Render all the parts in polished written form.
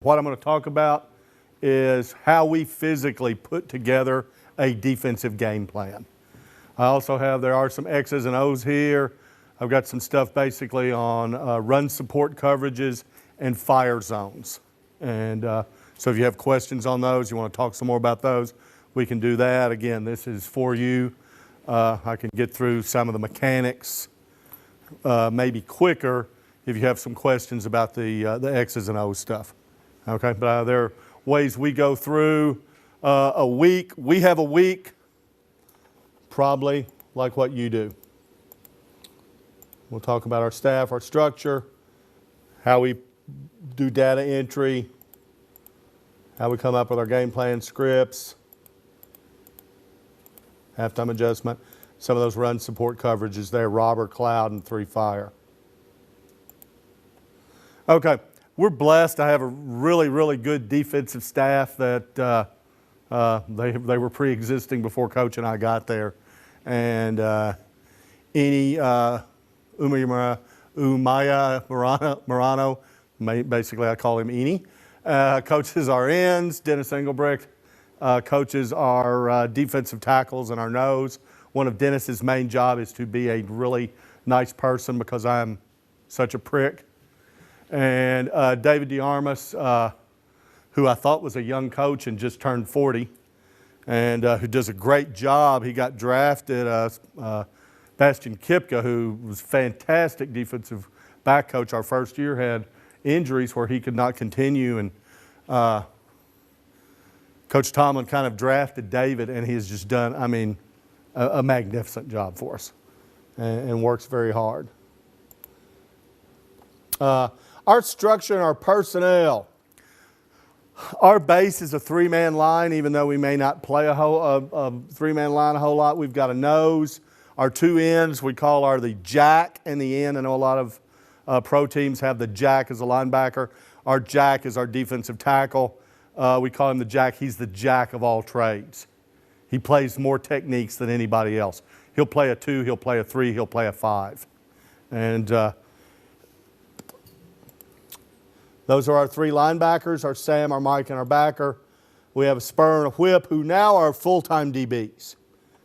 What I'm going to talk about is how we physically put together a defensive game plan. There are some X's and O's here. I've got some stuff basically on run support coverages and fire zones. And so if you have questions on those, you want to talk some more about those, we can do that. Again, this is for you. I can get through some of the mechanics maybe quicker if you have some questions about the X's and O's stuff. Okay, but there are ways we go through a week. We have a week probably like what you do. We'll talk about our staff, our structure, how we do data entry, how we come up with our game plan scripts, halftime adjustment, some of those run support coverages there, robber, cloud, and 3 fire. Okay, we're blessed. I have a really, really good defensive staff that they were pre-existing before Coach and I got there. And Umaya Morano, basically I call him Eni, coaches our ends. Dennis Engelbrecht coaches our defensive tackles and our nose. One of Dennis's main job is to be a really nice person because I'm such a prick. And David DeArmas, who I thought was a young coach and just turned 40, and who does a great job. He got drafted. Bastian Kipka, who was fantastic defensive back coach our first year, had injuries where he could not continue. And Coach Tomlin kind of drafted David, and he has just done, I mean, a magnificent job for us and works very hard. Our structure and our personnel. Our base is a 3-man line, even though we may not play a 3-man line a whole lot. We've got a nose. Our 2 ends we call are the jack and the end. I know a lot of pro teams have the jack as a linebacker. Our jack is our defensive tackle. We call him the jack. He's the jack of all trades. He plays more techniques than anybody else. He'll play a 2, he'll play a 3, he'll play a 5. And those are our 3 linebackers, our Sam, our Mike, and our backer. We have a spur and a whip who now are full-time DBs.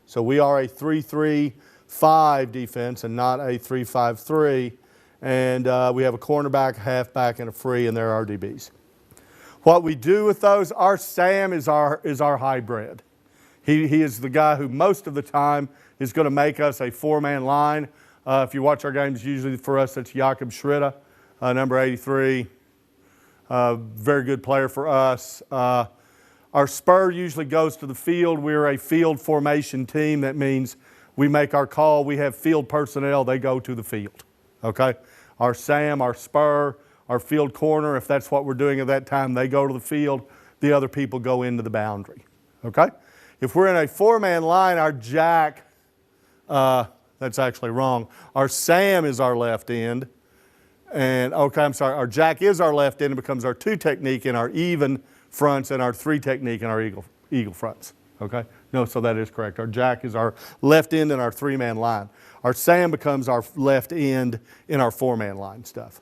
So we are a 3-3-5 defense and not a 3-5-3. And we have a cornerback, a halfback, and a free, and they're our DBs. What we do with those, our Sam is our hybrid. He is the guy who most of the time is going to make us a 4-man line. If you watch our games, usually for us it's Jakob Schritta, number 83. Very good player for us. Our spur usually goes to the field. We're a field formation team. That means we make our call. We have field personnel. They go to the field. Okay? Our Sam, our spur, our field corner, if that's what we're doing at that time, they go to the field. The other people go into the boundary. Okay? If we're in a 4-man line, our jack, that's actually wrong. Our Sam is our left end. And, okay, I'm sorry, our jack is our left end. It becomes our 2 technique in our even fronts and our 3 technique in our eagle fronts. Okay? No, so that is correct. Our jack is our left end in our 3-man line. Our Sam becomes our left end in our 4-man line stuff.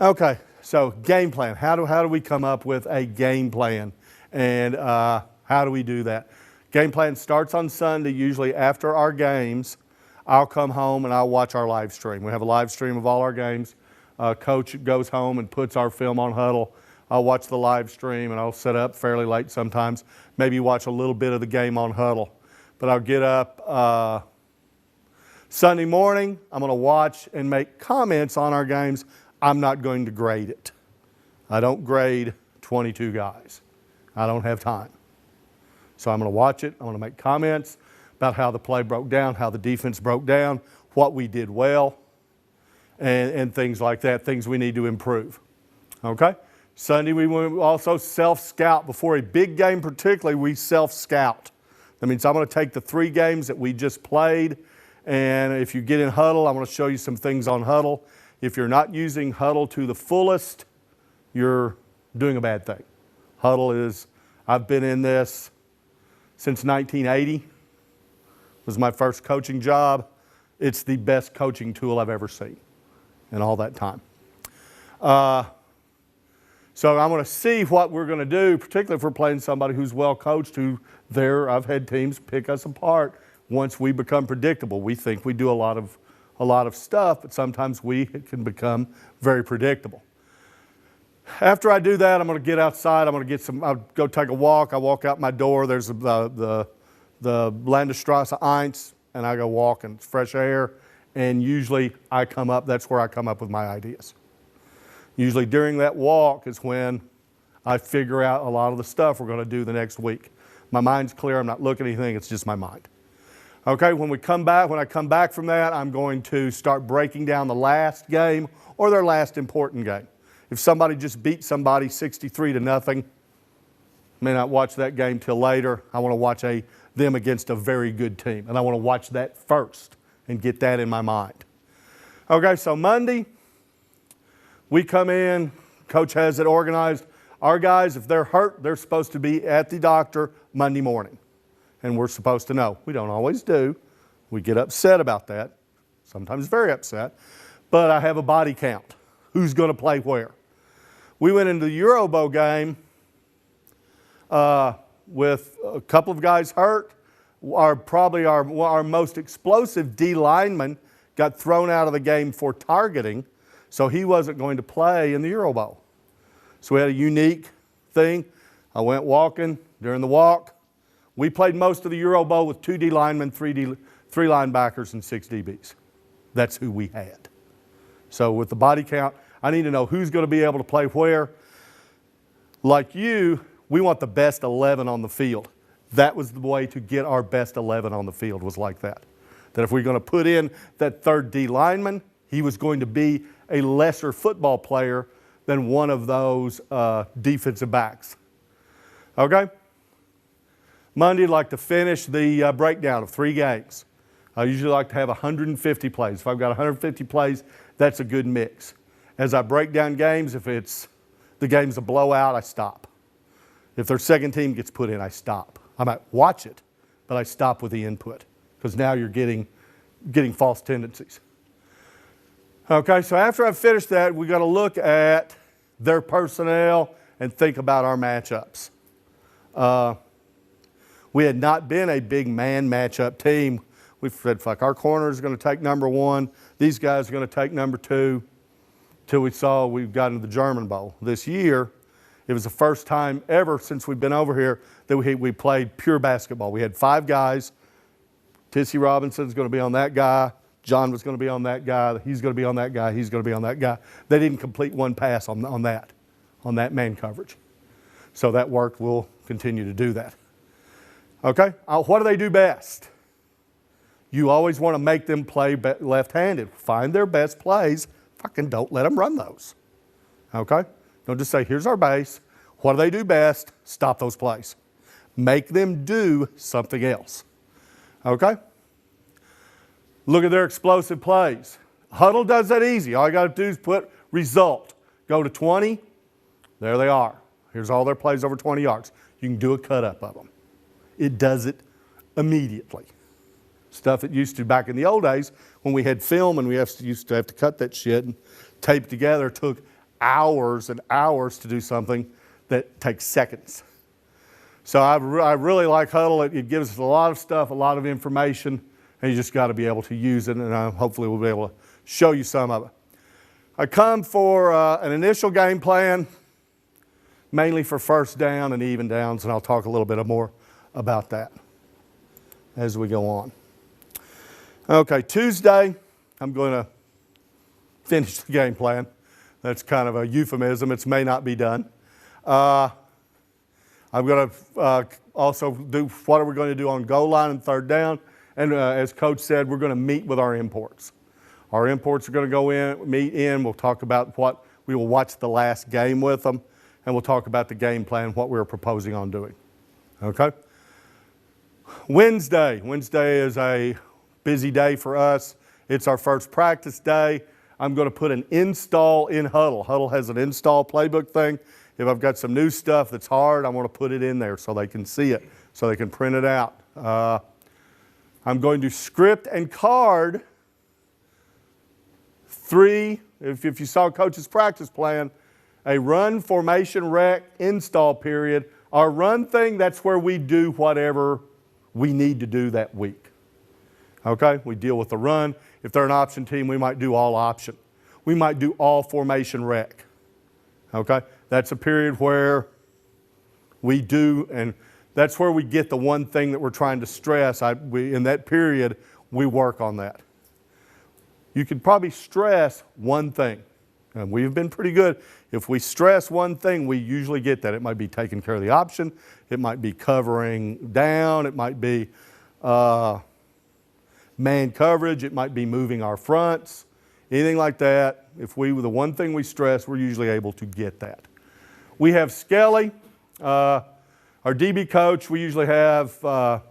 Okay, so game plan. How do we come up with a game plan? And how do we do that? Game plan starts on Sunday, usually after our games. I'll come home and I'll watch our live stream. We have a live stream of all our games. Coach goes home and puts our film on Huddle. I'll watch the live stream and I'll set up fairly late sometimes. Maybe watch a little bit of the game on Huddle. But I'll get up Sunday morning. I'm going to watch and make comments on our games. I'm not going to grade it. I don't grade 22 guys. I don't have time. So I'm going to watch it. I'm going to make comments about how the play broke down, how the defense broke down, what we did well, and things like that, things we need to improve. Okay? Sunday we will also self-scout. Before a big game particularly, we self-scout. That means I'm going to take the 3 games that we just played, and if you get in Huddle, I'm going to show you some things on Huddle. If you're not using Huddle to the fullest, you're doing a bad thing. Huddle is, I've been in this since 1980. Was my first coaching job. It's the best coaching tool I've ever seen in all that time. So I'm going to see what we're going to do, particularly if we're playing somebody who's well coached, I've had teams pick us apart once we become predictable. We think we do a lot of stuff, but sometimes we can become very predictable. After I do that, I'm going to get outside. I'll go take a walk. I walk out my door. There's the Landstrasse 1, and I go walk, and it's fresh air. And usually that's where I come up with my ideas. Usually during that walk is when I figure out a lot of the stuff we're going to do the next week. My mind's clear. I'm not looking at anything. It's just my mind. Okay, when I come back from that, I'm going to start breaking down the last game or their last important game. If somebody just beat somebody 63-0, may not watch that game till later. I want to watch them against a very good team, and I want to watch that first and get that in my mind. Okay, so Monday, we come in, coach has it organized. Our guys, if they're hurt, they're supposed to be at the doctor Monday morning, and we're supposed to know. We don't always do. We get upset about that, sometimes very upset, but I have a body count. Who's going to play where? We went into the Euro Bowl game with a couple of guys hurt. Probably our most explosive D lineman got thrown out of the game for targeting, so he wasn't going to play in the Euro Bowl. So we had a unique thing. I went walking. During the walk, we played most of the Euro Bowl with 2 D linemen, 3 linebackers, and 6 DBs. That's who we had. So with the body count, I need to know who's going to be able to play where. Like you, we want the best 11 on the field. That was the way to get our best 11 on the field, was like that. That if we're going to put in that 3rd D lineman, he was going to be a lesser football player than one of those defensive backs. Okay? Monday, I'd like to finish the breakdown of 3 games. I usually like to have 150 plays. If I've got 150 plays, that's a good mix. As I break down games, if the game's a blowout, I stop. If their second team gets put in, I stop. I might watch it, but I stop with the input because now you're getting false tendencies. Okay, so after I've finished that, we got to look at their personnel and think about our matchups. We had not been a big man matchup team. We said, fuck, our corner is going to take number 1. These guys are going to take number 2. Till we got into the German Bowl. This year, it was the first time ever since we've been over here that we played pure basketball. We had 5 guys. Tissy Robinson's going to be on that guy. John was going to be on that guy. He's going to be on that guy. He's going to be on that guy. They didn't complete one pass on that man coverage. So that worked. We'll continue to do that. Okay, what do they do best? You always want to make them play left-handed. Find their best plays. Fucking don't let them run those. Okay? Don't just say, here's our base. What do they do best? Stop those plays. Make them do something else. Okay? Look at their explosive plays. Huddle does that easy. All you got to do is put result. Go to 20. There they are. Here's all their plays over 20 yards. You can do a cut-up of them. It does it immediately. Stuff it used to back in the old days when we had film and we used to have to cut that shit and tape together. Took hours and hours to do something that takes seconds. So I really like Huddle. It gives us a lot of stuff, a lot of information, and you just got to be able to use it, and hopefully we'll be able to show you some of it. I come for an initial game plan, mainly for first down and even downs, and I'll talk a little bit more about that as we go on. Okay, Tuesday, I'm going to finish the game plan. That's kind of a euphemism. It may not be done. I'm going to also do what are we going to do on goal line and 3rd down. And as Coach said, we're going to meet with our imports. Our imports are going to go in, meet in. We'll talk about we will watch the last game with them. And we'll talk about the game plan, what we're proposing on doing. Okay? Wednesday is a busy day for us. It's our first practice day. I'm going to put an install in Huddle. Huddle has an install playbook thing. If I've got some new stuff that's hard, I want to put it in there so they can see it, so they can print it out. I'm going to script and card 3. If you saw Coach's practice plan, A run formation rec install period. Our run thing, that's where we do whatever we need to do that week. Okay, we deal with the run. If they're an option team, we might do all option. We might do all formation rec. Okay, that's a period where we do, and that's where we get the one thing that we're trying to stress. In that period, we work on that. You could probably stress one thing, and we've been pretty good. If we stress one thing, we usually get that. It might be taking care of the option. It might be covering down. It might be man coverage. It might be moving our fronts. Anything like that. If the one thing we stress, we're usually able to get that. We have Skelly, our DB coach. We usually have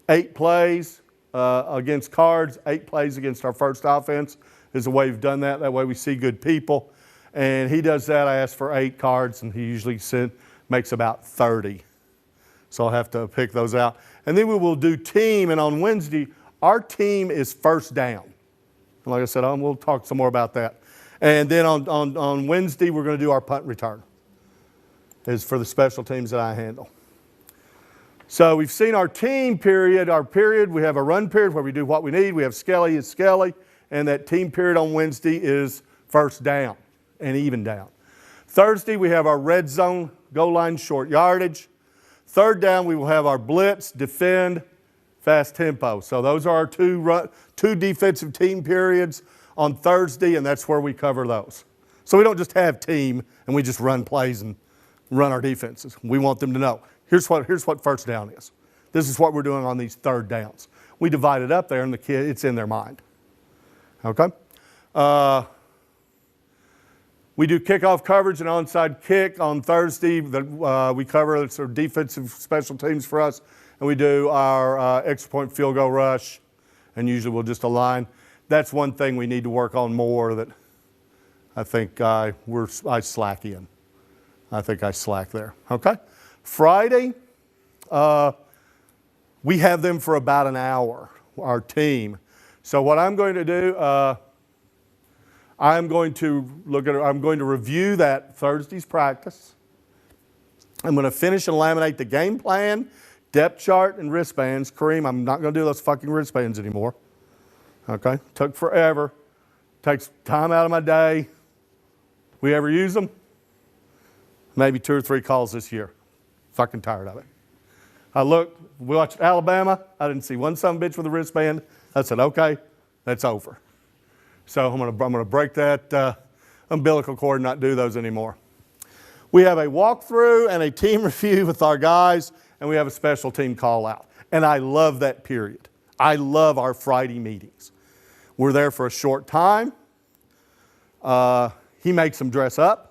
8 plays against cards, 8 plays against our first offense is the way we've done that. That way we see good people. And he does that. I ask for 8 cards, and he usually makes about 30. So I'll have to pick those out. And then we will do team, and on Wednesday, our team is first down. And like I said, we'll talk some more about that. And then on Wednesday, we're going to do our punt return. Is for the special teams that I handle. So we've seen our team period. Our period, we have a run period where we do what we need. We have Skelly is Skelly. And that team period on Wednesday is first down and even down. Thursday, we have our red zone, goal line, short yardage. Third down, we will have our blitz, defend, fast tempo. So those are our two defensive team periods on Thursday, and that's where we cover those. So we don't just have team and we just run plays and run our defenses. We want them to know, here's what first down is. This is what we're doing on these third downs. We divide it up there, and the kid, it's in their mind. Okay? We do kickoff coverage and onside kick on Thursday. We cover, it's our defensive special teams for us, and we do our extra point field goal rush, and usually we'll just align. That's one thing we need to work on more that I think I slack in. I think I slack there. Okay? Friday, we have them for about an hour, our team. So what I'm going to do, I'm going to review that Thursday's practice. I'm going to finish and laminate the game plan, depth chart, and wristbands. Kareem, I'm not going to do those fucking wristbands anymore. Okay? Took forever. Takes time out of my day. We ever use them? Maybe 2 or 3 calls this year. Fucking tired of it. I looked, we watched Alabama. I didn't see one son of a bitch with a wristband. I said, okay, that's over. So I'm gonna break that umbilical cord and not do those anymore. We have a walkthrough and a team review with our guys, and we have a special team call out. And I love that period. I love our Friday meetings. We're there for a short time. He makes them dress up.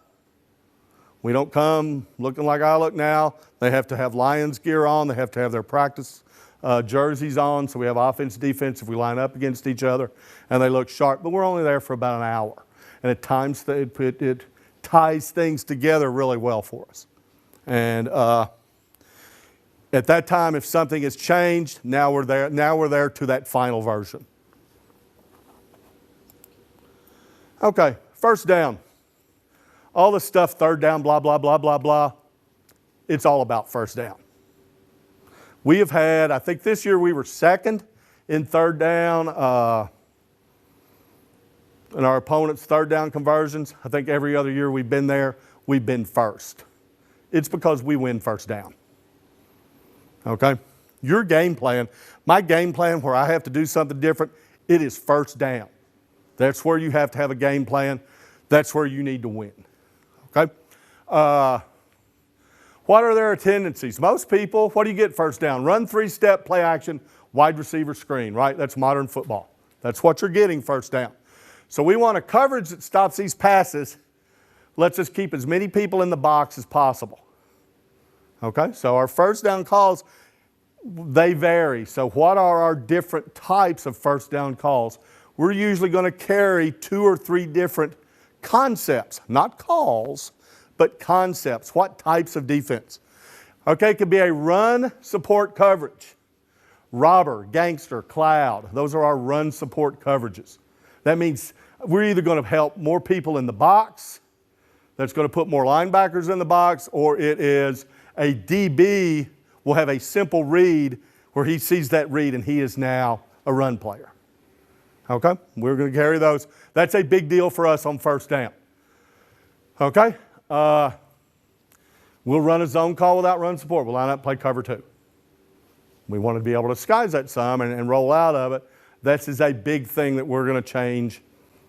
We don't come looking like I look now. They have to have Lions gear on. They have to have their practice jerseys on. So we have offense, defense if we line up against each other. And they look sharp. But we're only there for about an hour. And at times it ties things together really well for us. And at that time, if something has changed, now we're there to that final version. Okay, first down. All the stuff, third down, blah, blah, blah, blah, blah. It's all about first down. We have had, I think this year we were second in third down in our opponent's third down conversions. I think every other year we've been there, we've been first. It's because we win first down. Okay? Your game plan, my game plan where I have to do something different, it is first down. That's where you have to have a game plan. That's where you need to win. Okay? What are their tendencies? Most people, what do you get first down? Run, 3-step, play action, wide receiver screen, right? That's modern football. That's what you're getting first down. So we want a coverage that stops these passes, lets us keep as many people in the box as possible. Okay? So our first down calls, they vary. So what are our different types of first down calls? We're usually going to carry 2 or 3 different concepts, not calls, but concepts. What types of defense? Okay, it could be a run support coverage. Robber, gangster, cloud. Those are our run support coverages. That means we're either going to help more people in the box that's going to put more linebackers in the box, or it is a DB will have a simple read where he sees that read and he is now a run player. Okay? We're going to carry those. That's a big deal for us on first down. Okay? We'll run a zone call without run support. We'll line up, play cover 2. We want to be able to disguise that some and roll out of it. This is a big thing that we're going to change,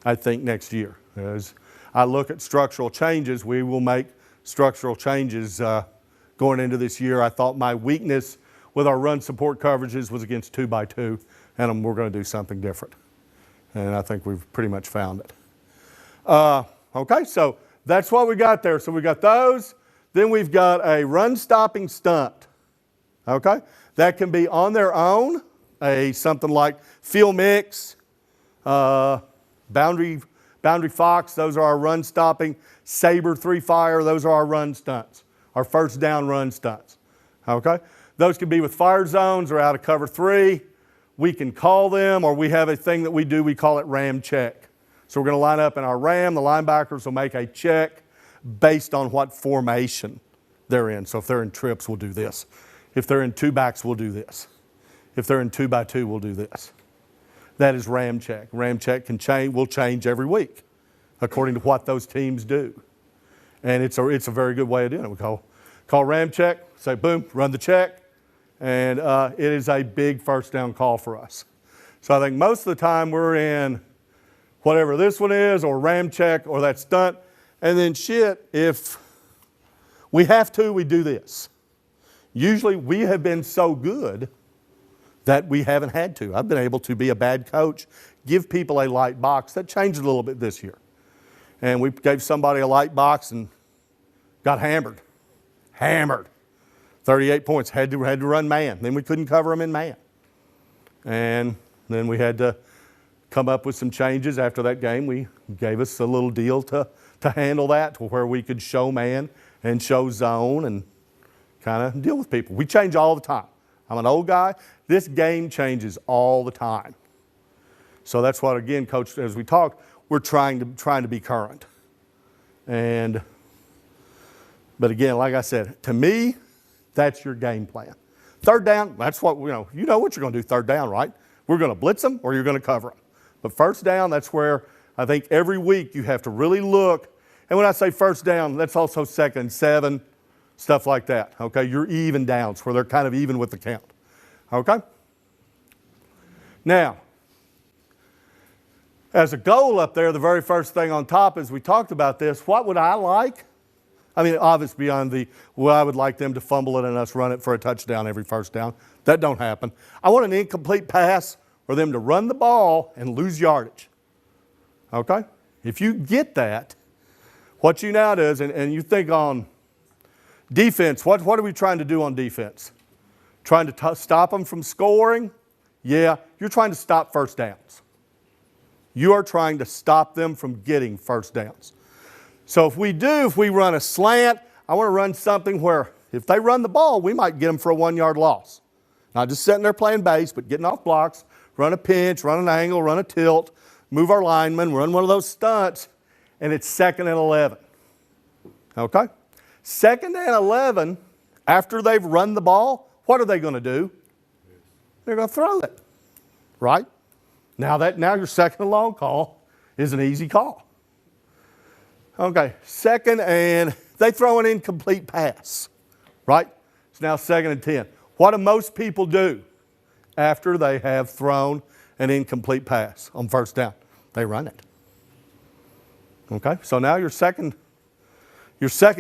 I think, next year. As I look at structural changes, we will make structural changes going into this year. I thought my weakness with our run support coverages was against 2x2, and we're going to do something different. And I think we've pretty much found it. Okay, so that's what we got there. So we got those. Then we've got a run-stopping stunt. Okay, that can be on their own, something like field mix, boundary fox. Those are our run-stopping. Saber 3-fire. Those are our run stunts, our first down run stunts. Okay, those can be with fire zones or out of cover 3. We can call them, or we have a thing that we do. We call it ram check. So we're going to line up in our ram. The linebackers will make a check based on what formation they're in. So if they're in trips, we'll do this. If they're in 2-backs, we'll do this. If they're in 2x2, we'll do this. That is ram check. Ram check will change every week according to what those teams do. And it's a very good way of doing it. We call ram check, say boom, run the check, and it is a big first down call for us. So I think most of the time we're in whatever this one is, or ram check, or that stunt, and then if we have to, we do this. Usually we have been so good that we haven't had to. I've been able to be a bad coach, give people a light box. That changed a little bit this year. And we gave somebody a light box and got hammered. 38 points, had to run man. Then we couldn't cover them in man. And then we had to come up with some changes after that game. We gave us a little deal to handle that, to where we could show man and show zone and kind of deal with people. We change all the time. I'm an old guy. This game changes all the time. So that's what, again, Coach, as we talked, we're trying to be current. But again, like I said, to me, that's your game plan. Third down, that's what, you know what you're going to do third down, right? We're going to blitz them or you're going to cover them. But first down, that's where I think every week you have to really look. And when I say first down, that's also 2nd and 7, stuff like that. Okay, your even downs where they're kind of even with the count. Okay? Now, as a goal up there, the very first thing on top is we talked about this. What would I like? I mean, obviously beyond I would like them to fumble it and us run it for a touchdown every first down. That don't happen. I want an incomplete pass for them to run the ball and lose yardage. Okay? If you get that, what you now do is, and you think on defense, what are we trying to do on defense? Trying to stop them from scoring? Yeah, you're trying to stop first downs. You are trying to stop them from getting first downs. So if we run a slant, I want to run something where if they run the ball, we might get them for a 1-yard loss. Not just sitting there playing base, but getting off blocks, run a pinch, run an angle, run a tilt, move our linemen, run one of those stunts, and it's 2nd and 11. Okay? 2nd and 11, after they've run the ball, what are they going to do? They're going to throw it, right? Now your 2nd and long call is an easy call. Okay, 2nd and they throw an incomplete pass, right? It's now 2nd and 10. What do most people do after they have thrown an incomplete pass on first down? They run it. Okay, so now your second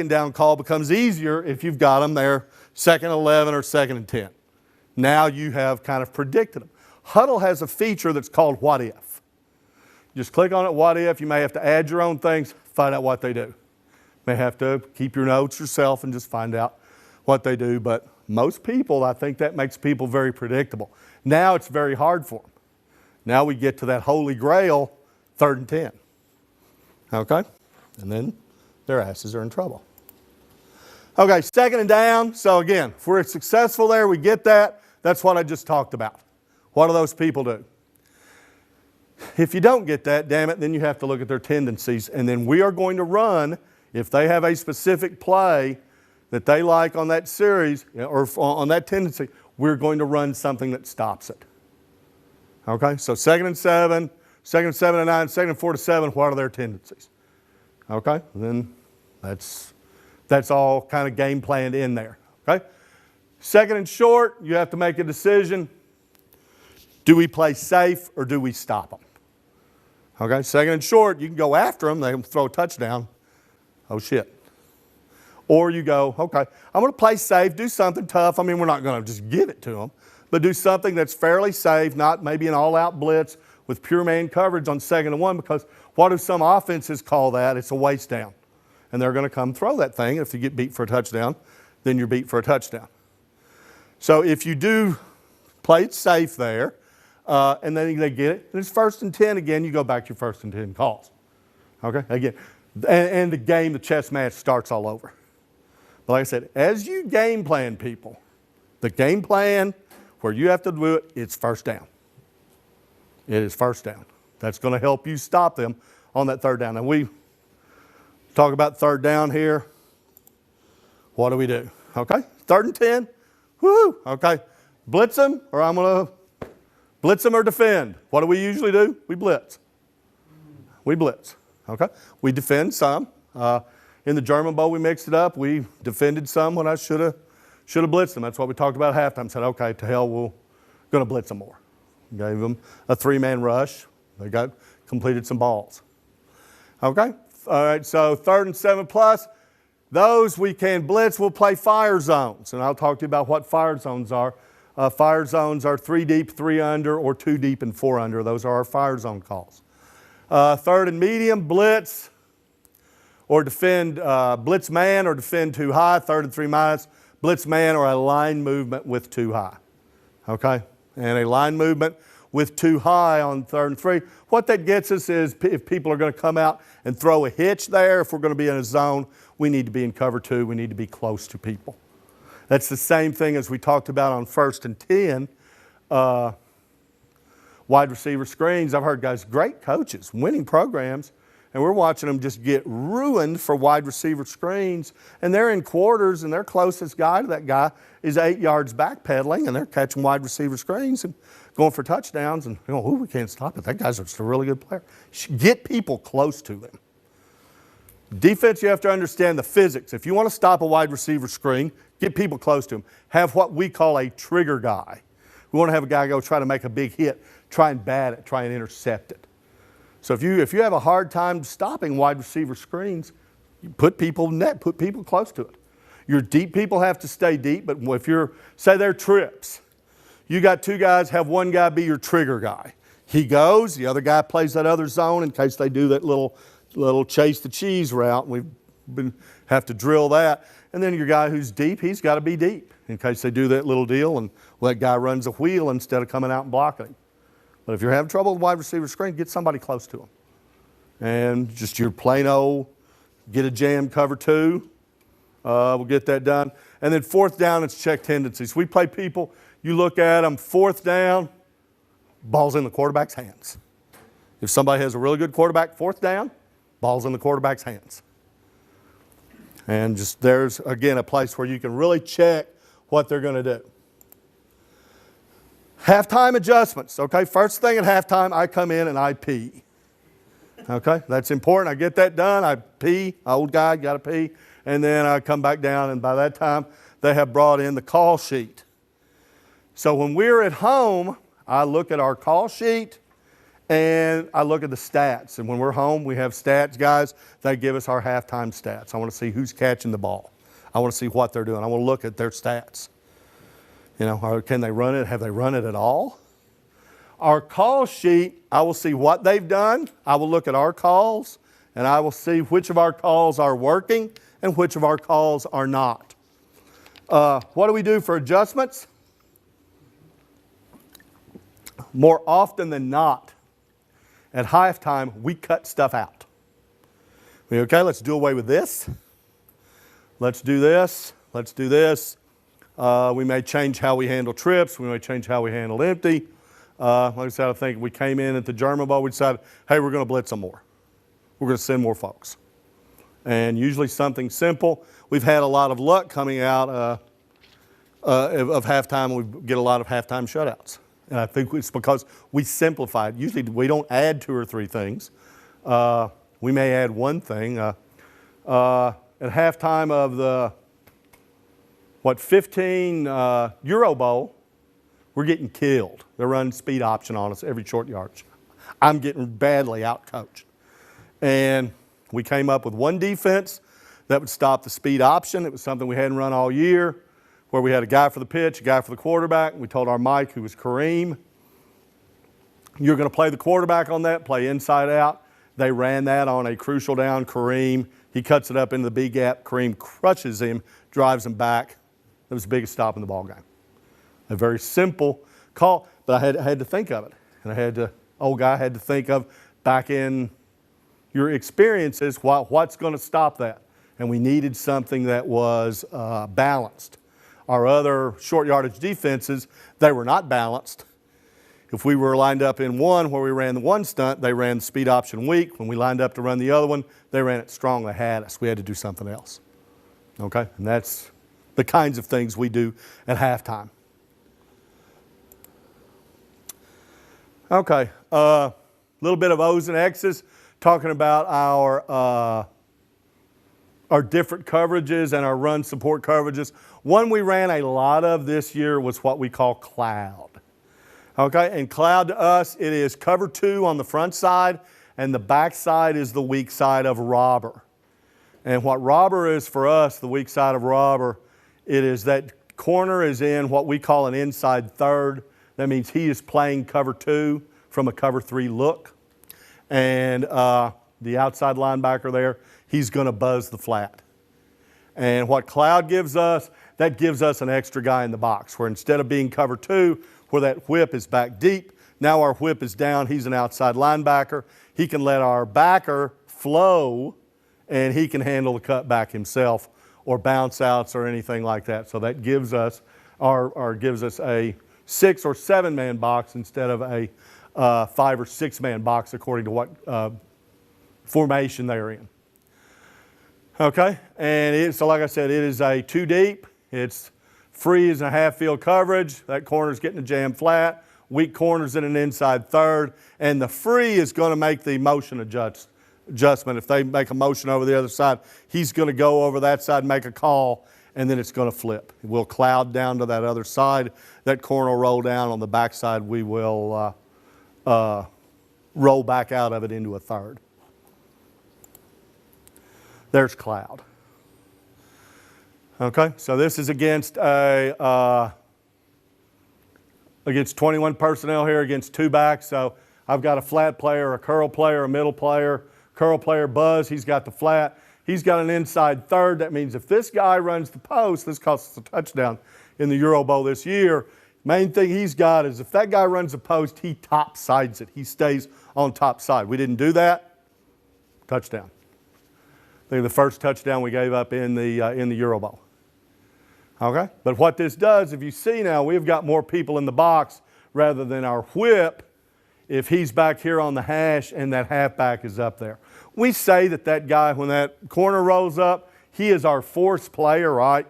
down call becomes easier if you've got them there 2nd and 11 or 2nd and 10. Now you have kind of predicted them. Huddle has a feature that's called what if. Just click on it, what if. You may have to add your own things, find out what they do. May have to keep your notes yourself and just find out what they do. But most people, I think that makes people very predictable. Now it's very hard for them. Now we get to that holy grail, 3rd and 10. Okay? And then their asses are in trouble. Okay, 2nd and down. So again, if we're successful there, we get that. That's what I just talked about. What do those people do? If you don't get that, damn it, then you have to look at their tendencies. And then we are going to run If they have a specific play that they like on that series or on that tendency, we're going to run something that stops it. Okay, so 2nd and 7, 2nd and 7 and 9, 2nd and 4 to 7, what are their tendencies? Okay, and then that's all kind of game planned in there. Okay, 2nd and short, you have to make a decision. Do we play safe or do we stop them? Okay, 2nd and short, you can go after them, they can throw a touchdown. Oh shit. Or you go, okay, I'm going to play safe, do something tough. I mean, we're not going to just give it to them, but do something that's fairly safe, not maybe an all-out blitz with pure man coverage on 2nd and 1, because what do some offenses call that? It's a waste down. And they're going to come throw that thing. If you get beat for a touchdown, then you're beat for a touchdown. So if you do play it safe there, and then they get it, and it's 1st and 10 again, you go back to your 1st and 10 calls. Okay, again, and the game, the chess match starts all over. But like I said, as you game plan people, the game plan where you have to do it, it's 1st down. It is 1st down. That's going to help you stop them on that 3rd down. And we talk about 3rd down here. What do we do? Okay, 3rd and 10. Woo! Okay, blitz them, or I'm going to blitz them or defend. What do we usually do? We blitz. We blitz. Okay, we defend some. In the German Bowl, we mixed it up. We defended some when I should have blitzed them. That's what we talked about at halftime. Said, okay, to hell, we're going to blitz them more. Gave them a 3-man rush. They completed some balls. Okay, all right. So 3rd and 7 plus, those we can blitz. We'll play fire zones, and I'll talk to you about what fire zones are. Fire zones are 3 deep, 3 under, or 2 deep and 4 under. Those are our fire zone calls. 3rd and medium, blitz. Or defend blitz man or defend too high, 3rd and 3 minus, blitz man or a line movement with too high. Okay? And a line movement with too high on 3rd and 3. What that gets us is if people are going to come out and throw a hitch there, if we're going to be in a zone, we need to be in cover 2. We need to be close to people. That's the same thing as we talked about on 1st and 10. Wide receiver screens. I've heard guys, great coaches, winning programs, and we're watching them just get ruined for wide receiver screens. And they're in quarters, and their closest guy to that guy is 8 yards backpedaling, and they're catching wide receiver screens and going for touchdowns. And, we can't stop it. That guy's just a really good player. Get people close to them. Defense, you have to understand the physics. If you want to stop a wide receiver screen, get people close to him. Have what we call a trigger guy. We want to have a guy go try to make a big hit, try and bat it, try and intercept it. So if you have a hard time stopping wide receiver screens, you put people in net, put people close to it. Your deep people have to stay deep, but if say they're trips, you got 2 guys, have one guy be your trigger guy. He goes, the other guy plays that other zone in case they do that little chase the cheese route. Have to drill that. And then your guy who's deep, he's got to be deep in case they do that little deal and that guy runs a wheel instead of coming out and blocking him. But if you're having trouble with wide receiver screen, get somebody close to them. And just your plain old, get a jam cover 2. We'll get that done. And then 4th down, it's check tendencies. We play people, you look at them, 4th down, ball's in the quarterback's hands. If somebody has a really good quarterback, 4th down, ball's in the quarterback's hands. And just there's, again, a place where you can really check what they're going to do. Halftime adjustments, okay? First thing at halftime, I come in and I pee. Okay, that's important. I get that done. I pee. Old guy, got to pee. And then I come back down, and by that time, they have brought in the call sheet. So when we're at home, I look at our call sheet, and I look at the stats. And when we're home, we have stats guys. They give us our halftime stats. I want to see who's catching the ball. I want to see what they're doing. I want to look at their stats. Can they run it? Have they run it at all? Our call sheet, I will see what they've done. I will look at our calls, and I will see which of our calls are working and which of our calls are not. What do we do for adjustments? More often than not, at halftime, we cut stuff out. Okay, let's do away with this. Let's do this. Let's do this. We may change how we handle trips. We may change how we handle empty. Like I said, I think we came in at the German Bowl. We decided, hey, we're going to blitz them more. We're going to send more folks. and usually something simple. We've had a lot of luck coming out of halftime. We get a lot of halftime shutouts. And I think it's because we simplified. Usually we don't add 2 or 3 things. We may add one thing. At halftime of the, 15 Euro Bowl, we're getting killed. They're running speed option on us every short yardage. I'm getting badly out-coached. And we came up with one defense that would stop the speed option. It was something we hadn't run all year, where we had a guy for the pitch, a guy for the quarterback. We told our Mike, who was Kareem, you're going to play the quarterback on that, play inside out. They ran that on a crucial down. Kareem, he cuts it up into the B gap. Kareem crushes him, drives him back. It was the biggest stop in the ball game. A very simple call, but I had to think of it. And old guy had to think of, back in your experiences, what's going to stop that? And we needed something that was balanced. Our other short yardage defenses, they were not balanced. If we were lined up in one where we ran the one stunt, they ran the speed option weak. When we lined up to run the other one, they ran it strong. They had us. We had to do something else. Okay? And that's the kinds of things we do at halftime. Okay. A little bit of O's and X's, talking about our different coverages and our run support coverages. One we ran a lot of this year was what we call cloud. Okay, and cloud to us, it is cover 2 on the front side, and the back side is the weak side of robber. And what robber is for us, the weak side of robber, it is that corner is in what we call an inside third. That means he is playing cover 2 from a cover 3 look. And the outside linebacker there, he's going to buzz the flat. And what cloud gives us, that gives us an extra guy in the box, where instead of being cover 2, where that whip is back deep, now our whip is down, he's an outside linebacker. He can let our backer flow, and he can handle the cutback himself, or bounce outs or anything like that. So that gives us gives us a 6 or 7 man box instead of a 5 or 6 man box, according to what formation they're in. Okay, and so like I said, it is a 2 deep. It's free is a half field coverage. That corner's getting a jam flat. Weak corner's in an inside third. And the free is going to make the motion adjustment. If they make a motion over the other side, he's going to go over that side and make a call, and then it's going to flip. We'll cloud down to that other side. That corner will roll down. On the back side, we will roll back out of it into a third. There's cloud. Okay, so this is against 21 personnel here, against 2 backs. So I've got a flat player, a curl player, a middle player. Curl player buzz, he's got the flat. He's got an inside third. That means if this guy runs the post, this costs us a touchdown in the Euro Bowl this year. Main thing he's got is if that guy runs the post, he top sides it. He stays on top side. We didn't do that. Touchdown. I think the first touchdown we gave up in the Euro Bowl. Okay? But what this does, if you see now, we've got more people in the box rather than our whip if he's back here on the hash and that halfback is up there. We say that guy, when that corner rolls up, he is our force player, right?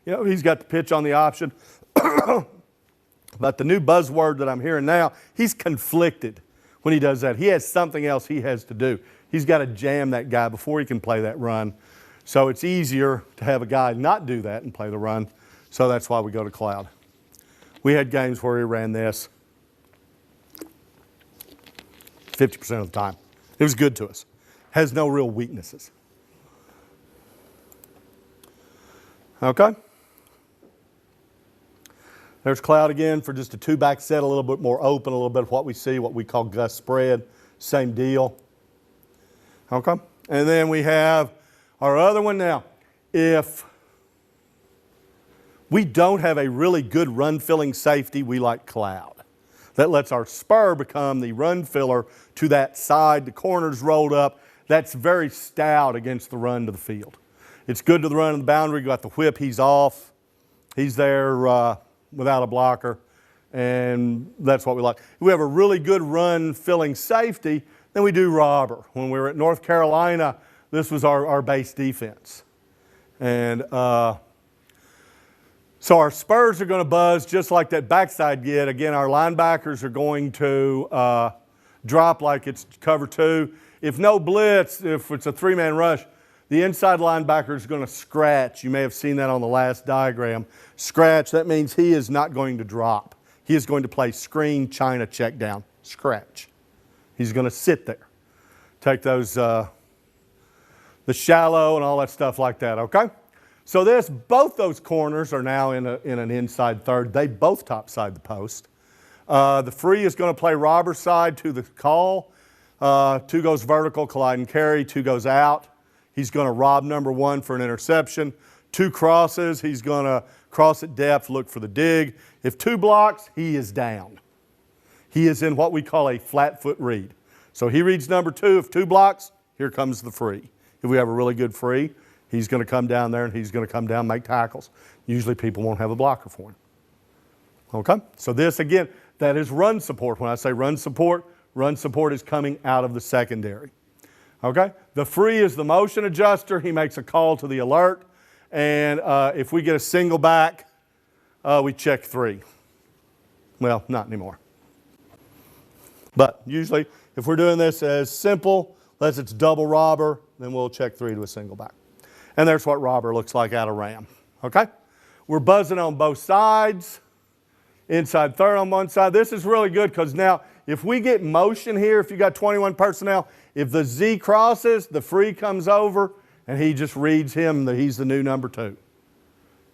You know, he's got the pitch on the option. But the new buzzword that I'm hearing now, he's conflicted when he does that. He has something else he has to do. He's got to jam that guy before he can play that run. So it's easier to have a guy not do that and play the run. So that's why we go to cloud. We had games where he ran this 50% of the time. It was good to us. Has no real weaknesses. Okay. There's cloud again for just a 2-back set, a little bit more open, a little bit of what we see, what we call gust spread. Same deal. Okay. And then we have our other one now. If we don't have a really good run-filling safety, we like cloud. That lets our spur become the run filler to that side. The corner's rolled up. That's very stout against the run to the field. It's good to the run of the boundary. You got the whip. He's off. He's there without a blocker. And that's what we like. If we have a really good run-filling safety, then we do robber. When we were at North Carolina, This was our base defense. And so our spurs are going to buzz just like that backside did. Again, our linebackers are going to drop like it's cover 2. If no blitz, if it's a 3-man rush, the inside linebacker is going to scratch. You may have seen that on the last diagram. Scratch, that means he is not going to drop. He is going to play screen, China, check down, scratch. He's going to sit there. Take those, the shallow and all that stuff like that, okay? So both those corners are now in an inside third. They both topside the post. The free is going to play robber side to the call. 2 goes vertical, collide and carry. 2 goes out. He's going to rob number 1 for an interception. 2 crosses. He's going to cross at depth, look for the dig. If 2 blocks, he is down. He is in what we call a flat foot read. So he reads number 2. If 2 blocks, here comes the free. If we have a really good free, he's going to come down there and he's going to come down and make tackles. Usually people won't have a blocker for him. Okay? So this, again, that is run support. When I say run support is coming out of the secondary. Okay? The free is the motion adjuster. He makes a call to the alert. And if we get a single back, we check 3. Well, not anymore. But usually, if we're doing this as simple, unless it's double robber, then we'll check 3 to a single back. And there's what robber looks like out of ram. Okay? We're buzzing on both sides. Inside third on one side. This is really good because now if we get motion here, if you got 21 personnel, if the Z crosses, the free comes over and he just reads him that he's the new number 2.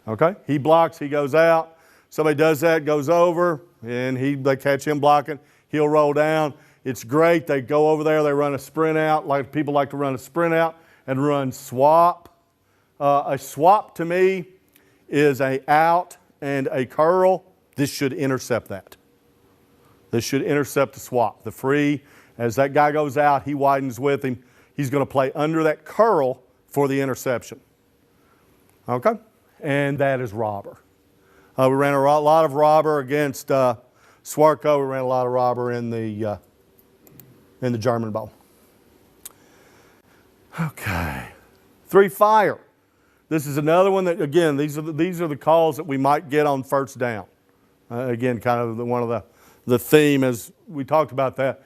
Okay? He blocks, he goes out. Somebody does that, goes over, and they catch him blocking. He'll roll down. It's great. They go over there, they run a sprint out. Like people like to run a sprint out and run swap. A swap to me is a out and a curl. This should intercept that. This should intercept the swap. The free, as that guy goes out, he widens with him. He's going to play under that curl for the interception. Okay? And that is robber. We ran a lot of robber against Swarco. We ran a lot of robber in the German Bowl. Okay. 3 fire. This is another one that, again, these are the calls that we might get on first down. Again, kind of one of the theme as we talked about that.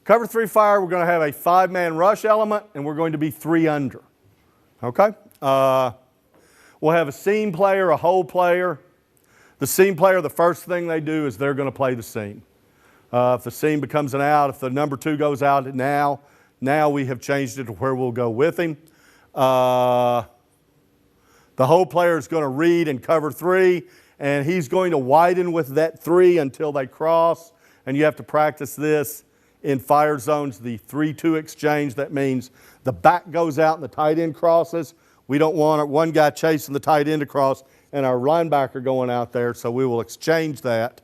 Cover 3 fire, we're going to have a 5-man rush element, and we're going to be 3 under. Okay? We'll have a seam player, a hole player. The seam player, the first thing they do is they're going to play the seam. If the seam becomes an out, if the number 2 goes out now we have changed it to where we'll go with him. The hole player is going to read and cover 3, and he's going to widen with that 3 until they cross. And you have to practice this in fire zones, the 3-2 exchange. That means the back goes out and the tight end crosses. We don't want one guy chasing the tight end across and our linebacker going out there, so we will exchange that.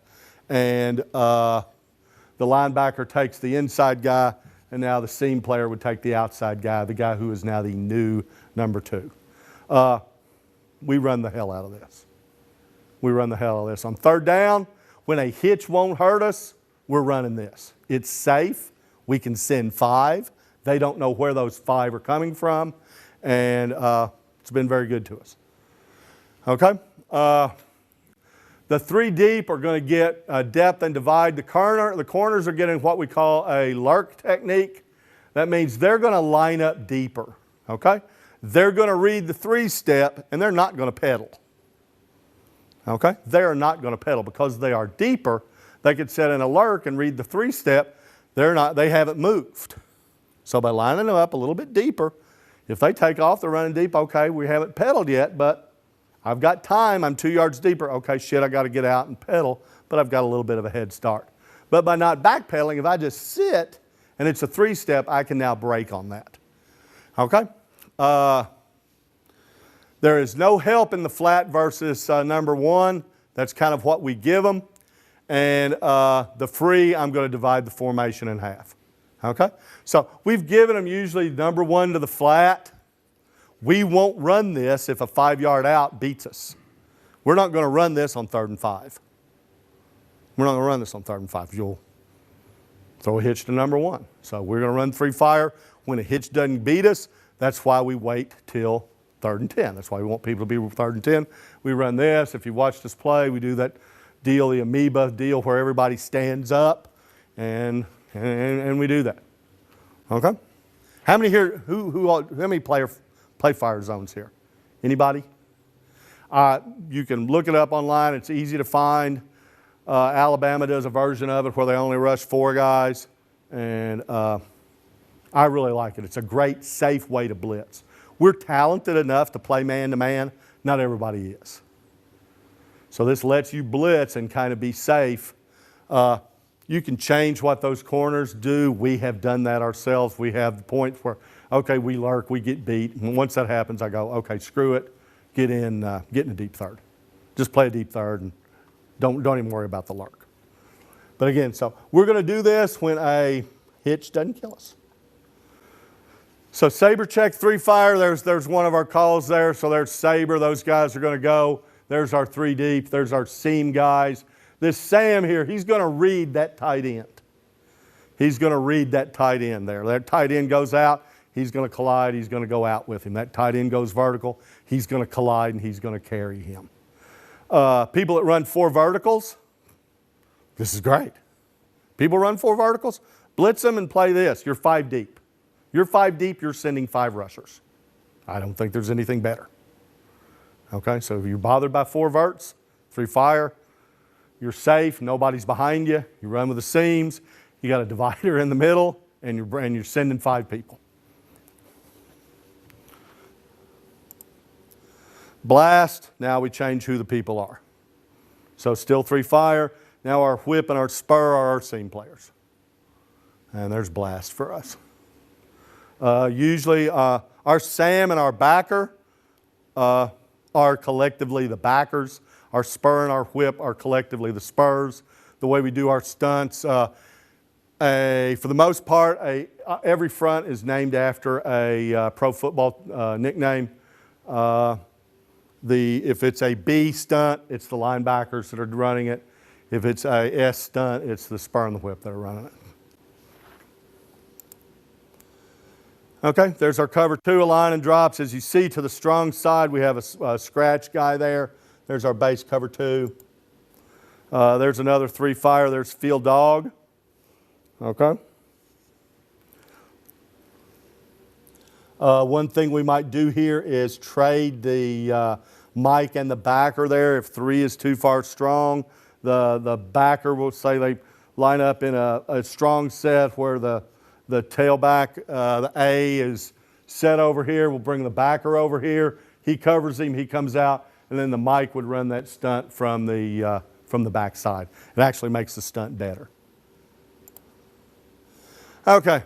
And the linebacker takes the inside guy, and now the seam player would take the outside guy, the guy who is now the new number 2. We run the hell out of this. We run the hell out of this. On third down, when a hitch won't hurt us, we're running this. It's safe. We can send 5. They don't know where those 5 are coming from, and it's been very good to us. Okay? The 3 deep are going to get depth and divide. The corners are getting what we call a lurk technique. That means they're going to line up deeper. Okay? They're going to read the 3-step, and they're not going to pedal. Okay? They are not going to pedal because they are deeper. They could set in a lurk and read the 3-step. They haven't moved. So by lining them up a little bit deeper, if they take off, they're running deep. Okay, we haven't pedaled yet, but I've got time. I'm 2 yards deeper. Okay, shit, I got to get out and pedal, but I've got a little bit of a head start. But by not backpedaling, if I just sit and it's a 3-step, I can now break on that. Okay? There is no help in the flat versus number 1. That's kind of what we give them. And the free, I'm going to divide the formation in half. Okay? So we've given them usually number 1 to the flat. We won't run this if a 5-yard out beats us. We're not going to run this on 3rd and 5. We're not going to run this on 3rd and 5. You'll throw a hitch to number 1. So we're going to run 3 fire. When a hitch doesn't beat us, That's why we wait till 3rd and 10. That's why we want people to be 3rd and 10. We run this. If you watched us play, we do that deal, the amoeba deal, where everybody stands up, and we do that. Okay? How many here? How many play fire zones here? Anybody? You can look it up online. It's easy to find. Alabama does a version of it where they only rush 4 guys, and I really like it. It's a great, safe way to blitz. We're talented enough to play man-to-man. Not everybody is. So this lets you blitz and kind of be safe. You can change what those corners do. We have done that ourselves. We have the point where, okay, we lurk, we get beat. And once that happens, I go, okay, screw it. Get in a deep third. Just play a deep third and don't even worry about the lurk. But again, so we're going to do this when a hitch doesn't kill us. So saber check, 3 fire, there's one of our calls there. So there's saber, those guys are going to go. There's our 3 deep, there's our seam guys. This Sam here, he's going to read that tight end. He's going to read that tight end there. That tight end goes out, he's going to collide, he's going to go out with him. That tight end goes vertical, he's going to collide and he's going to carry him. People that run 4 verticals, this is great. People run 4 verticals, blitz them and play this. You're 5 deep. You're 5 deep, you're sending 5 rushers. I don't think there's anything better. Okay, so if you're bothered by 4 verts, 3 fire, you're safe, nobody's behind you, you run with the seams, you got a divider in the middle, and you're sending 5 people. Blast, now we change who the people are. So still 3 fire, now our whip and our spur are our seam players. And there's blast for us. Usually our Sam and our backer are collectively the backers. Our spur and our whip are collectively the spurs. The way we do our stunts, for the most part, every front is named after a pro football nickname. If it's a B stunt, it's the linebackers that are running it. If it's a S stunt, it's the spur and the whip that are running it. Okay, there's our cover 2 align and drops. As you see to the strong side, we have a scratch guy there. There's our base cover 2. There's another 3 fire. There's field dog. Okay. One thing we might do here is trade the mic and the backer there. If 3 is too far strong, the backer will say they line up in a strong set where the tailback, the A is set over here. We'll bring the backer over here. He covers him. He comes out, and then the mic would run that stunt from the back side. It actually makes the stunt better. Okay.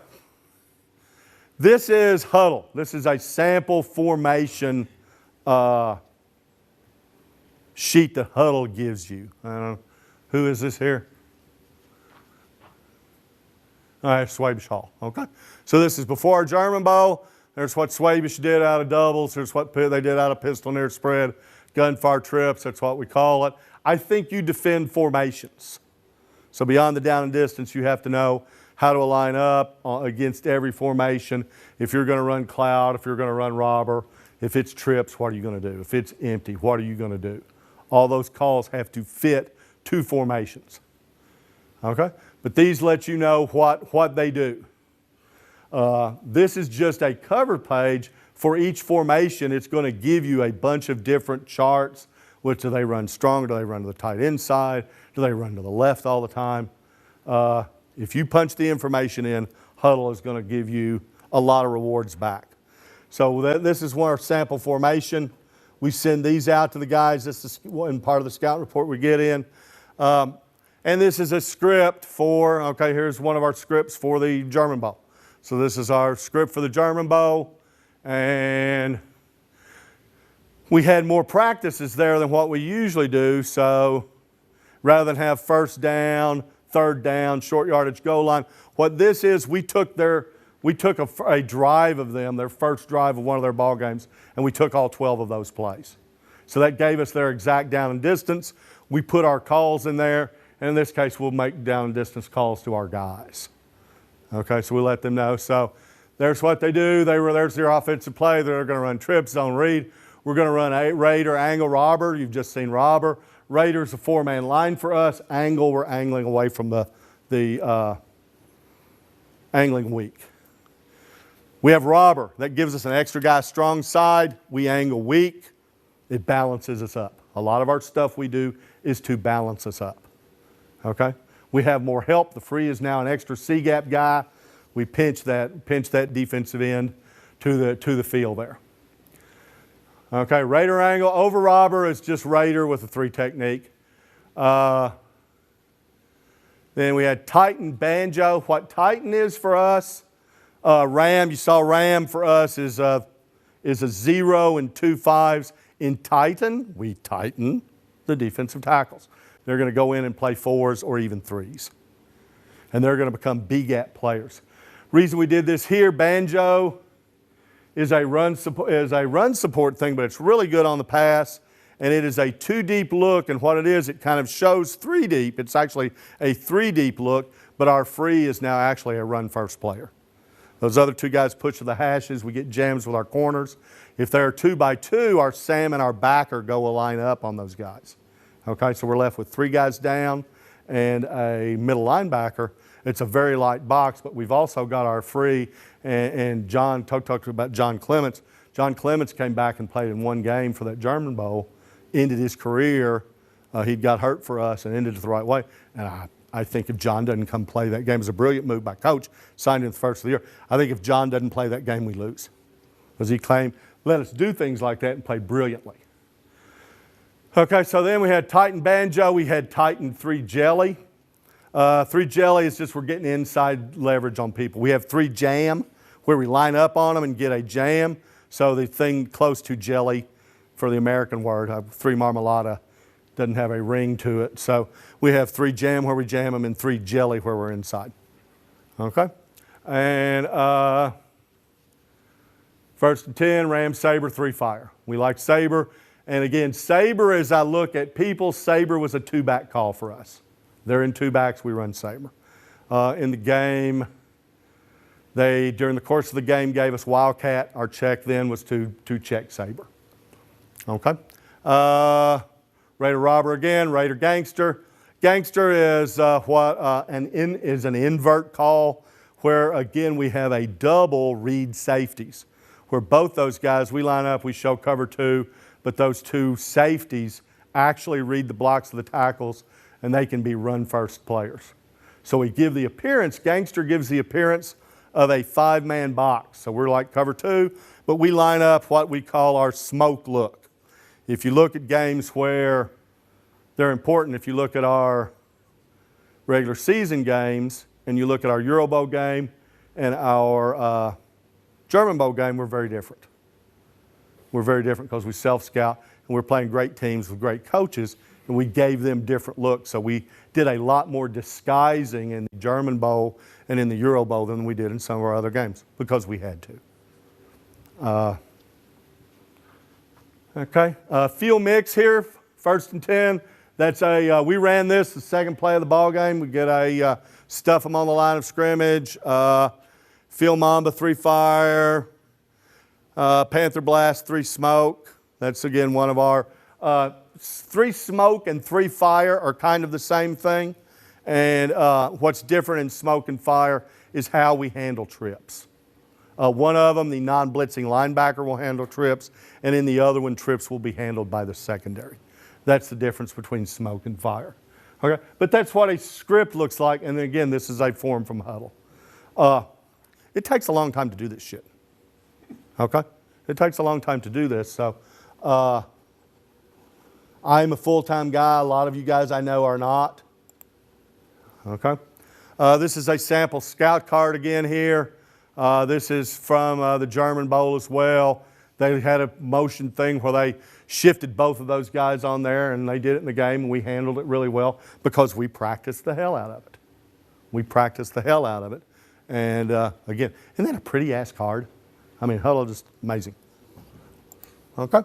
This is huddle. This is a sample formation sheet that huddle gives you. Who is this here? All right, Swabish Hall. Okay. So this is before our German bow. There's what Swabish did out of doubles. There's what they did out of pistol near spread. Gunfire trips, that's what we call it. I think you defend formations. So beyond the down and distance, you have to know how to align up against every formation. If you're going to run cloud, if you're going to run robber, if it's trips, what are you going to do? If it's empty, what are you going to do? All those calls have to fit 2 formations. Okay? But these let you know what they do. This is just a cover page. For each formation, it's going to give you a bunch of different charts. Which do they run strong? Do they run to the tight end side? Do they run to the left all the time? If you punch the information in, huddle is going to give you a lot of rewards back. So this is one of our sample formation. We send these out to the guys. This is one part of the scout report we get in. And this is a script for, okay, here's one of our scripts for the German bow. So this is our script for the German bow. And we had more practices there than what we usually do. So rather than have first down, third down, short yardage goal line, what this is, we took a drive of them, their first drive of one of their ball games, and we took all 12 of those plays. So that gave us their exact down and distance. We put our calls in there, and in this case, we'll make down and distance calls to our guys. Okay, so we let them know. So There's what they do. There's their offensive play. They're going to run trip, zone read. We're going to run a raider, angle, robber. You've just seen robber. Raider's a 4-man line for us. Angle, we're angling away from the angling weak. We have robber. That gives us an extra guy strong side. We angle weak. It balances us up. A lot of our stuff we do is to balance us up. Okay? We have more help. The free is now an extra C-gap guy. We pinch that defensive end to the field there. Okay, raider angle. Over robber is just raider with a 3 technique. Then we had Titan, banjo. What Titan is for us, ram, you saw ram for us is a 0 and 2 5s. In Titan, we tighten the defensive tackles. They're going to go in and play 4s or even 3s. And they're going to become B-gap players. Reason we did this here, banjo is a run support thing, but it's really good on the pass. And it is a 2-deep look, and what it is, it kind of shows 3-deep. It's actually a 3-deep look, but our free is now actually a run-first player. Those other 2 guys push to the hashes. We get jams with our corners. If they're 2-by-2, our Sam and our backer go a line up on those guys. Okay, so we're left with 3 guys down and a middle linebacker. It's a very light box, but we've also got our free. And John talked about John Clements. John Clements came back and played in 1 game for that German Bowl, ended his career. He got hurt for us and ended it the right way. And I think if John doesn't come play that game, it was a brilliant move by coach, signed him the first of the year. I think if John doesn't play that game, we lose. Because he claimed, let us do things like that and play brilliantly. Okay, so then we had Titan banjo. We had Titan 3 jelly. 3 jelly is just we're getting inside leverage on people. We have 3 jam, where we line up on them and get a jam. So the thing close to jelly, for the American word, 3 marmalada, doesn't have a ring to it. So we have 3 jam where we jam them and 3 jelly where we're inside. Okay? And 1st and 10, ram, saber, 3 fire. We like saber. And again, saber, as I look at people, saber was a 2-back call for us. They're in 2 backs, we run saber. In the game, they, during the course of the game, gave us wildcat. Our check then was to check saber. Okay? Raider robber again, raider gangster. Gangster is an invert call where, again, we have a double read safeties, where both those guys, we line up, we show cover 2, but those 2 safeties actually read the blocks of the tackles, and they can be run-first players. So we give the appearance, gangster gives the appearance of a 5-man box. So we're like cover 2, but we line up what we call our smoke look. If you look at games where they're important, if you look at our regular season games and you look at our Euro Bowl game and our German Bowl game, we're very different. We're very different because we self-scout and we're playing great teams with great coaches, and we gave them different looks. So we did a lot more disguising in the German Bowl and in the Euro Bowl than we did in some of our other games because we had to. Okay, field mix here, 1st and 10. That's we ran this the 2nd play of the ball game. We get a stuff them on the line of scrimmage. Field Mamba, 3 fire. Panther Blast, 3 smoke. That's again one of our 3 smoke and 3 fire are kind of the same thing. And what's different in smoke and fire is how we handle trips. One of them, the non-blitzing linebacker, will handle trips, and in the other one, trips will be handled by the secondary. That's the difference between smoke and fire. Okay, but that's what a script looks like, and again, this is a form from Huddle. It takes a long time to do this shit. Okay, it takes a long time to do this. So, I'm a full-time guy. A lot of you guys I know are not. Okay, this is a sample scout card again here. This is from the German Bowl as well. They had a motion thing where they shifted both of those guys on there, and they did it in the game, and we handled it really well because we practiced the hell out of it. We practiced the hell out of it. And again, isn't that a pretty-ass card? I mean, Huddle, just amazing. Okay.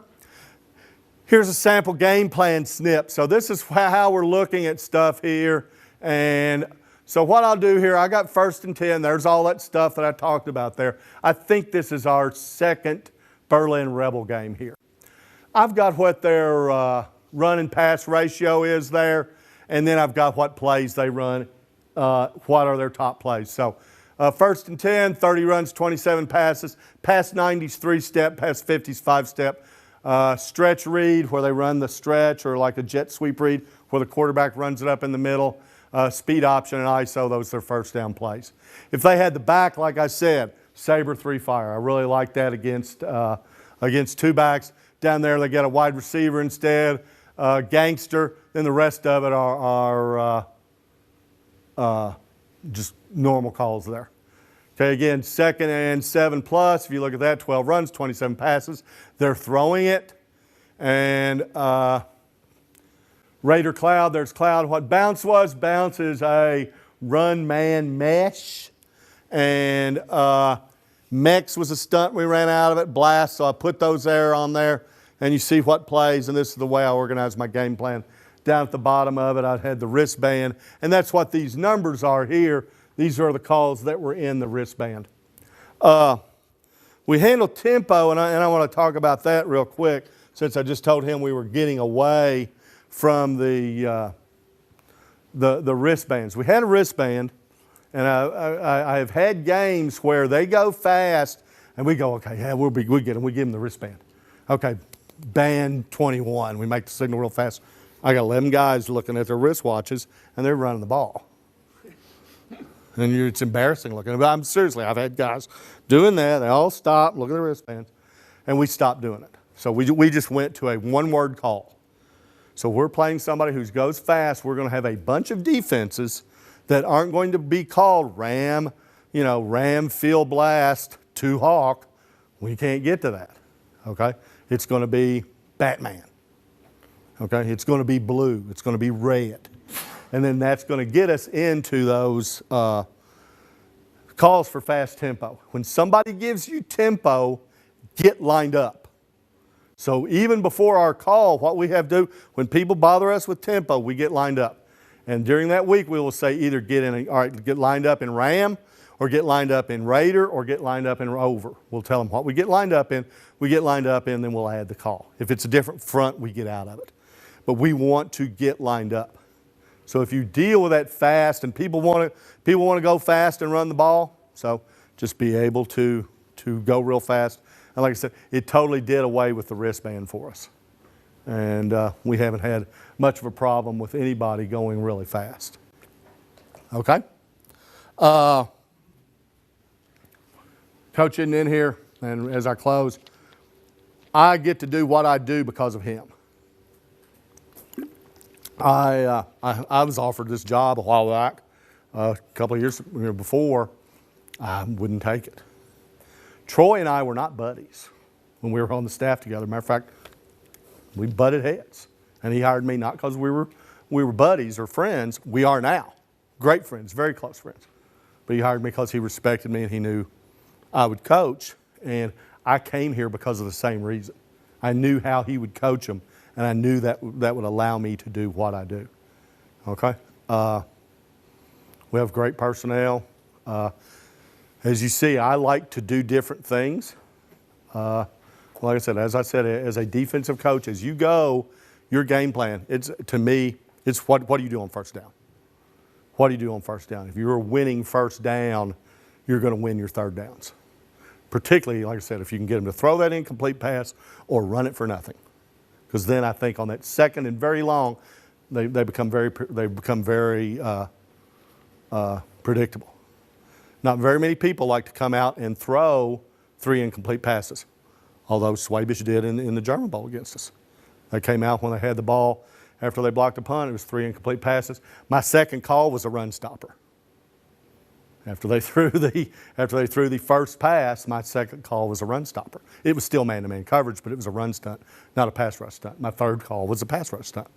Here's a sample game plan snip. So this is how we're looking at stuff here. And So what I'll do here, I got 1st and 10. There's all that stuff that I talked about there. I think this is our second Berlin Rebel game here. I've got what their run and pass ratio is there, and then I've got what plays they run, what are their top plays. So 1st and 10, 30 runs, 27 passes, past 90s 3-step, past 50s 5-step. Stretch read, where they run the stretch, or like a jet sweep read, where the quarterback runs it up in the middle. Speed option and ISO, those are their 1st down plays. If they had the back, like I said, Sabre 3-fire. I really like that against 2 backs. Down there they get a wide receiver instead, gangster, then the rest of it are just normal calls there. Okay, again, 2nd and 7+. If you look at that, 12 runs, 27 passes. They're throwing it. And Raider Cloud, there's Cloud. What bounce was, bounce is a run man mesh. And Mex was a stunt. We ran out of it. Blast, so I put those there on there. And you see what plays, and this is the way I organized my game plan. Down at the bottom of it, I had the wristband. And that's what these numbers are here. These are the calls that were in the wristband. We handled tempo, and I want to talk about that real quick, since I just told him we were getting away from the wristbands. We had a wristband, and I have had games where they go fast, and we go, okay, yeah, we get them. We give them the wristband. Okay, band 21. We make the signal real fast. I got 11 guys looking at their wristwatches, and they're running the ball. And it's embarrassing looking. But seriously, I've had guys doing that. They all stop, look at their wristbands, and we stopped doing it. So we just went to a one-word call. So we're playing somebody who goes fast. We're going to have a bunch of defenses that aren't going to be called Ram, Ram Field Blast to Hawk. We can't get to that, okay? It's going to be Batman, okay? It's going to be blue. It's going to be red. And then that's going to get us into those calls for fast tempo. When somebody gives you tempo, get lined up. So even before our call, what we have to do, when people bother us with tempo, we get lined up. And during that week, we will say either get lined up in Ram, or get lined up in Raider, or get lined up in Rover. We'll tell them what we get lined up in, then we'll add the call. If it's a different front, we get out of it. But we want to get lined up. So if you deal with that fast, and people want to go fast and run the ball, so just be able to go real fast. And like I said, it totally did away with the wristband for us. And we haven't had much of a problem with anybody going really fast. Okay? Coach isn't in here, and as I close, I get to do what I do because of him. I was offered this job a while back, a couple of years before. I wouldn't take it. Troy and I were not buddies when we were on the staff together. Matter of fact, we butted heads. And he hired me not because we were buddies or friends. We are now. Great friends, very close friends. But he hired me because he respected me and he knew I would coach. And I came here because of the same reason. I knew how he would coach them, and I knew that would allow me to do what I do. Okay? We have great personnel. As you see, I like to do different things. Like I said, as a defensive coach, as you go, your game plan, to me, it's what do you do on 1st down? What do you do on 1st down? If you're winning 1st down, you're going to win your 3rd downs. Particularly, like I said, if you can get them to throw that incomplete pass or run it for nothing. Because then I think on that 2nd and very long, they become very predictable. Not very many people like to come out and throw 3 incomplete passes, although Swabish did in the German Bowl against us. They came out when they had the ball. After they blocked a punt, it was 3 incomplete passes. My 2nd call was a run stopper. After they threw the first pass, my 2nd call was a run stopper. It was still man-to-man coverage, but it was a run stunt, not a pass rush stunt. My 3rd call was a pass rush stunt.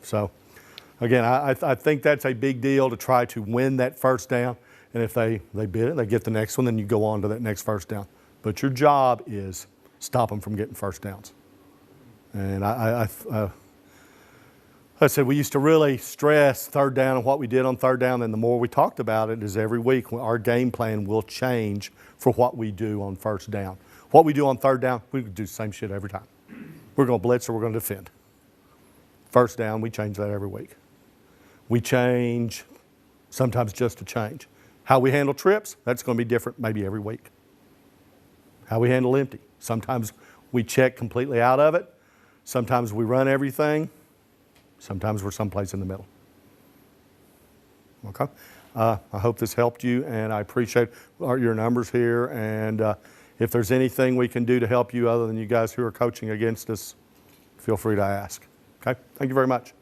So, again, I think that's a big deal to try to win that 1st down. And if they bid it, they get the next one, then you go on to that next 1st down. But your job is stop them from getting 1st downs. And I said we used to really stress third down and what we did on third down, and the more we talked about it is every week our game plan will change for what we do on first down. What we do on third down, we do the same shit every time. We're going to blitz or we're going to defend. First down, we change that every week. We change, sometimes just a change. How we handle trips, that's going to be different maybe every week. How we handle empty. Sometimes we check completely out of it. Sometimes we run everything. Sometimes we're someplace in the middle. Okay? I hope this helped you, and I appreciate your numbers here. And if there's anything we can do to help you other than you guys who are coaching against us, feel free to ask. Okay? Thank you very much.